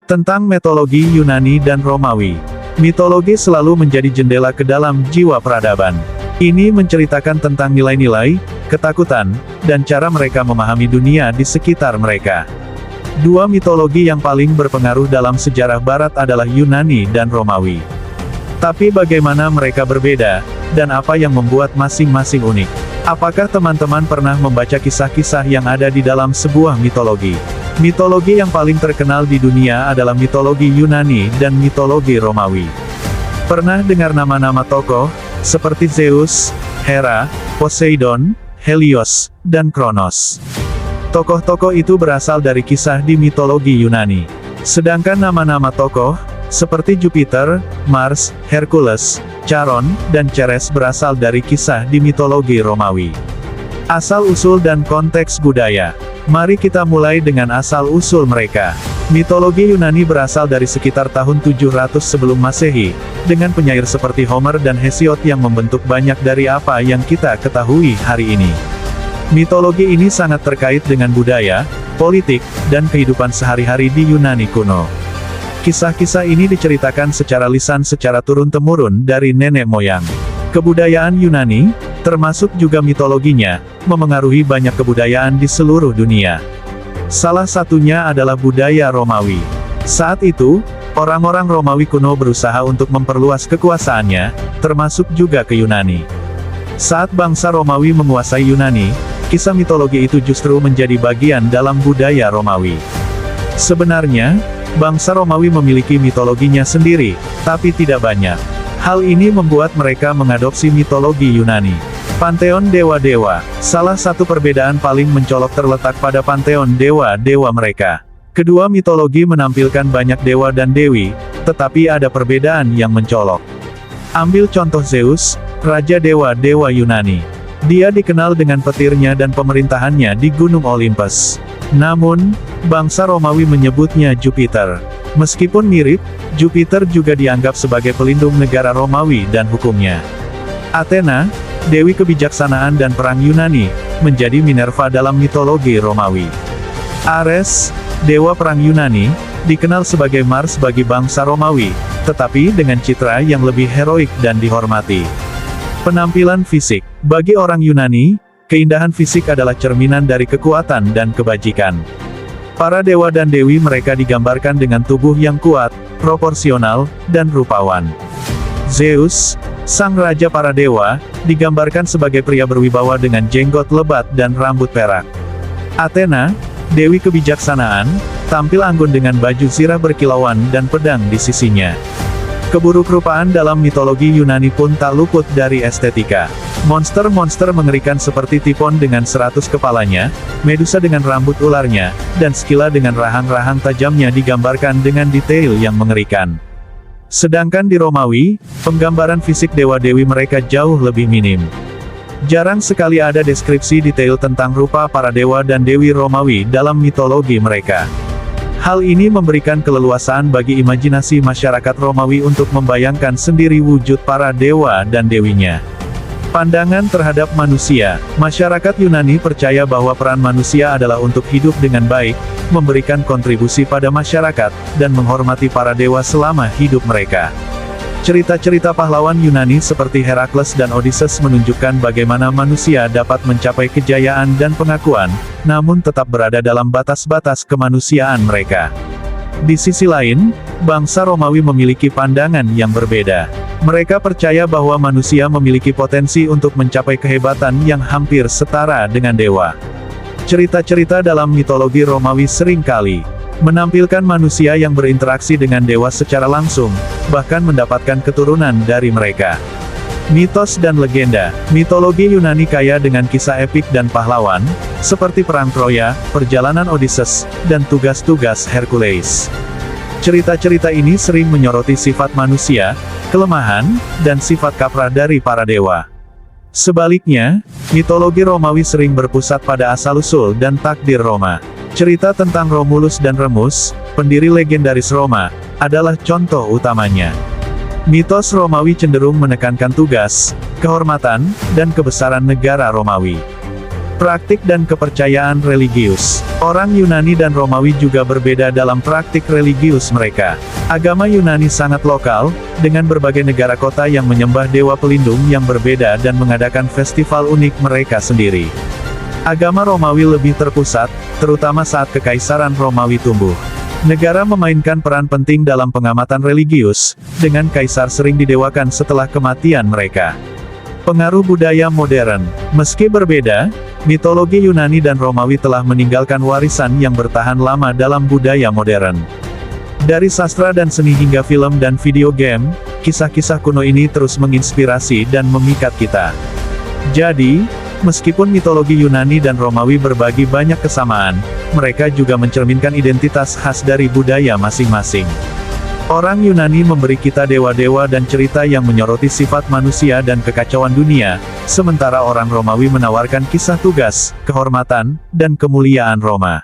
Tentang mitologi Yunani dan Romawi. Mitologi selalu menjadi jendela ke dalam jiwa peradaban. Ini menceritakan tentang nilai-nilai, ketakutan, dan cara mereka memahami dunia di sekitar mereka. Dua mitologi yang paling berpengaruh dalam sejarah Barat adalah Yunani dan Romawi. Tapi bagaimana mereka berbeda, dan apa yang membuat masing-masing unik? Apakah teman-teman pernah membaca kisah-kisah yang ada di dalam sebuah mitologi? Mitologi yang paling terkenal di dunia adalah mitologi Yunani dan mitologi Romawi. Pernah dengar nama-nama tokoh, seperti Zeus, Hera, Poseidon, Helios, dan Kronos. Tokoh-tokoh itu berasal dari kisah di mitologi Yunani. Sedangkan nama-nama tokoh, seperti Jupiter, Mars, Hercules, Charon, dan Ceres berasal dari kisah di mitologi Romawi. Asal-usul dan konteks budaya. Mari kita mulai dengan asal-usul mereka. Mitologi Yunani berasal dari sekitar tahun 700 sebelum Masehi, dengan penyair seperti Homer dan Hesiod yang membentuk banyak dari apa yang kita ketahui hari ini. Mitologi ini sangat terkait dengan budaya, politik, dan kehidupan sehari-hari di Yunani kuno. Kisah-kisah ini diceritakan secara lisan secara turun-temurun dari nenek moyang. Kebudayaan Yunani, termasuk juga mitologinya, memengaruhi banyak kebudayaan di seluruh dunia. Salah satunya adalah budaya Romawi. Saat itu, orang-orang Romawi kuno berusaha untuk memperluas kekuasaannya, termasuk juga ke Yunani. Saat bangsa Romawi menguasai Yunani, kisah mitologi itu justru menjadi bagian dalam budaya Romawi. Sebenarnya, bangsa Romawi memiliki mitologinya sendiri, tapi tidak banyak. Hal ini membuat mereka mengadopsi mitologi Yunani. Panteon dewa-dewa. Salah satu perbedaan paling mencolok terletak pada panteon dewa-dewa mereka. Kedua mitologi menampilkan banyak dewa dan dewi, tetapi ada perbedaan yang mencolok. Ambil contoh Zeus, raja dewa-dewa Yunani. Dia dikenal dengan petirnya dan pemerintahannya di Gunung Olympus. Namun, bangsa Romawi menyebutnya Jupiter. Meskipun mirip, Jupiter juga dianggap sebagai pelindung negara Romawi dan hukumnya. Athena, dewi kebijaksanaan dan perang Yunani, menjadi Minerva dalam mitologi Romawi. Ares, dewa perang Yunani, dikenal sebagai Mars bagi bangsa Romawi, tetapi dengan citra yang lebih heroik dan dihormati. Penampilan fisik. Bagi orang Yunani, keindahan fisik adalah cerminan dari kekuatan dan kebajikan. Para dewa dan dewi mereka digambarkan dengan tubuh yang kuat, proporsional, dan rupawan. Zeus, sang raja para dewa, digambarkan sebagai pria berwibawa dengan jenggot lebat dan rambut perak. Athena, dewi kebijaksanaan, tampil anggun dengan baju zirah berkilauan dan pedang di sisinya. Keburuk-rupaan dalam mitologi Yunani pun tak luput dari estetika. Monster-monster mengerikan seperti Typhon dengan 100 kepalanya, Medusa dengan rambut ularnya, dan Scylla dengan rahang-rahang tajamnya digambarkan dengan detail yang mengerikan. Sedangkan di Romawi, penggambaran fisik dewa-dewi mereka jauh lebih minim. Jarang sekali ada deskripsi detail tentang rupa para dewa dan dewi Romawi dalam mitologi mereka. Hal ini memberikan keleluasaan bagi imajinasi masyarakat Romawi untuk membayangkan sendiri wujud para dewa dan dewinya. Pandangan terhadap manusia. Masyarakat Yunani percaya bahwa peran manusia adalah untuk hidup dengan baik, memberikan kontribusi pada masyarakat, dan menghormati para dewa selama hidup mereka. Cerita-cerita pahlawan Yunani seperti Herakles dan Odysseus menunjukkan bagaimana manusia dapat mencapai kejayaan dan pengakuan, namun tetap berada dalam batas-batas kemanusiaan mereka. Di sisi lain, bangsa Romawi memiliki pandangan yang berbeda. Mereka percaya bahwa manusia memiliki potensi untuk mencapai kehebatan yang hampir setara dengan dewa. Cerita-cerita dalam mitologi Romawi seringkali menampilkan manusia yang berinteraksi dengan dewa secara langsung, bahkan mendapatkan keturunan dari mereka. Mitos dan legenda. Mitologi Yunani kaya dengan kisah epik dan pahlawan, seperti perang Troya, perjalanan Odysseus, dan tugas-tugas Hercules. Cerita-cerita ini sering menyoroti sifat manusia, kelemahan, dan sifat kaprah dari para dewa. Sebaliknya, mitologi Romawi sering berpusat pada asal-usul dan takdir Roma. Cerita tentang Romulus dan Remus, pendiri legendaris Roma, adalah contoh utamanya. Mitos Romawi cenderung menekankan tugas, kehormatan, dan kebesaran negara Romawi. Praktik dan kepercayaan religius. Orang Yunani dan Romawi juga berbeda dalam praktik religius mereka. Agama Yunani sangat lokal, dengan berbagai negara kota yang menyembah dewa pelindung yang berbeda dan mengadakan festival unik mereka sendiri. Agama Romawi lebih terpusat, terutama saat Kekaisaran Romawi tumbuh. Negara memainkan peran penting dalam pengamatan religius, dengan kaisar sering didewakan setelah kematian mereka. Pengaruh budaya modern. Meski berbeda, mitologi Yunani dan Romawi telah meninggalkan warisan yang bertahan lama dalam budaya modern. Dari sastra dan seni hingga film dan video game, kisah-kisah kuno ini terus menginspirasi dan memikat kita. Jadi, meskipun mitologi Yunani dan Romawi berbagi banyak kesamaan, mereka juga mencerminkan identitas khas dari budaya masing-masing. Orang Yunani memberi kita dewa-dewa dan cerita yang menyoroti sifat manusia dan kekacauan dunia, sementara orang Romawi menawarkan kisah tugas, kehormatan, dan kemuliaan Roma.